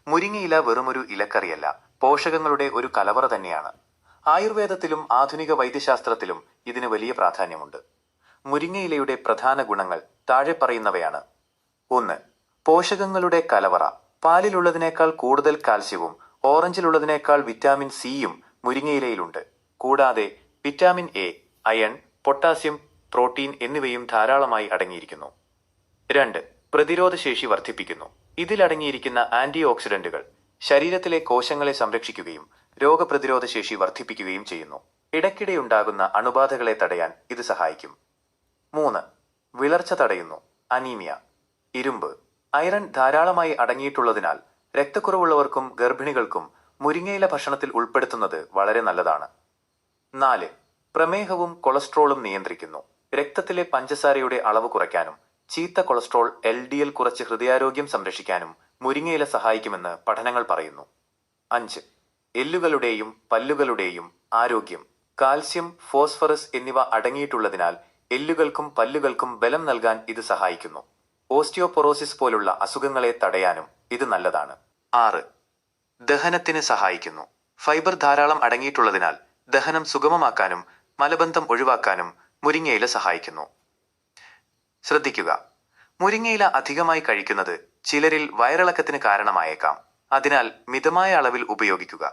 മുരിങ്ങയില വെറുമൊരു ഇലക്കറിയല്ല, പോഷകങ്ങളുടെ ഒരു കലവറ തന്നെയാണ്. ആയുർവേദത്തിലും ആധുനിക വൈദ്യശാസ്ത്രത്തിലും ഇതിന് വലിയ പ്രാധാന്യമുണ്ട്. മുരിങ്ങയിലയുടെ പ്രധാന ഗുണങ്ങൾ താഴെ പറയുന്നവയാണ്. 1. പോഷകങ്ങളുടെ കലവറ. പാലിലുള്ളതിനേക്കാൾ കൂടുതൽ കാൽസ്യവും ഓറഞ്ചിലുള്ളതിനേക്കാൾ വിറ്റാമിൻ സിയും മുരിങ്ങയിലയിലുണ്ട്. കൂടാതെ vitamin A, iron, potassium, protein എന്നിവയും ധാരാളമായി അടങ്ങിയിരിക്കുന്നു. 2. പ്രതിരോധശേഷി വർദ്ധിപ്പിക്കുന്നു. ഇതിലടങ്ങിയിരിക്കുന്ന ആന്റി ഓക്സിഡന്റുകൾ ശരീരത്തിലെ കോശങ്ങളെ സംരക്ഷിക്കുകയും രോഗപ്രതിരോധ ശേഷി വർദ്ധിപ്പിക്കുകയും ചെയ്യുന്നു. ഇടയ്ക്കിടെയുണ്ടാകുന്ന അണുബാധകളെ തടയാൻ ഇത് സഹായിക്കും. 3. വിളർച്ച തടയുന്നു. അനീമിയ. ഇരുമ്പ്, അയറൺ ധാരാളമായി അടങ്ങിയിട്ടുള്ളതിനാൽ രക്തക്കുറവുള്ളവർക്കും ഗർഭിണികൾക്കും മുരിങ്ങയില ഭക്ഷണത്തിൽ ഉൾപ്പെടുത്തുന്നത് വളരെ നല്ലതാണ്. 4. പ്രമേഹവും കൊളസ്ട്രോളും നിയന്ത്രിക്കുന്നു. രക്തത്തിലെ പഞ്ചസാരയുടെ അളവ് കുറയ്ക്കാനും ചീത്ത കൊളസ്ട്രോൾ LDL കുറച്ച് ഹൃദയാരോഗ്യം സംരക്ഷിക്കാനും മുരിങ്ങയില സഹായിക്കുമെന്ന് പഠനങ്ങൾ പറയുന്നു. 5. എല്ലുകളുടെയും പല്ലുകളുടെയും ആരോഗ്യം. കാൽസ്യം, ഫോസ്ഫറസ് എന്നിവ അടങ്ങിയിട്ടുള്ളതിനാൽ എല്ലുകൾക്കും പല്ലുകൾക്കും ബലം നൽകാൻ ഇത് സഹായിക്കുന്നു. ഓസ്റ്റിയോപൊറോസിസ് പോലുള്ള അസുഖങ്ങളെ തടയാനും ഇത് നല്ലതാണ്. 6. ദഹനത്തിന് സഹായിക്കുന്നു. ഫൈബർ ധാരാളം അടങ്ങിയിട്ടുള്ളതിനാൽ ദഹനം സുഗമമാക്കാനും മലബന്ധം ഒഴിവാക്കാനും മുരിങ്ങയില സഹായിക്കുന്നു. ശ്രദ്ധിക്കുക, മുരിങ്ങയില അധികമായി കഴിക്കുന്നത് ചിലരിൽ വയറിളക്കത്തിന് കാരണമായേക്കാം. അതിനാൽ മിതമായ അളവിൽ ഉപയോഗിക്കുക.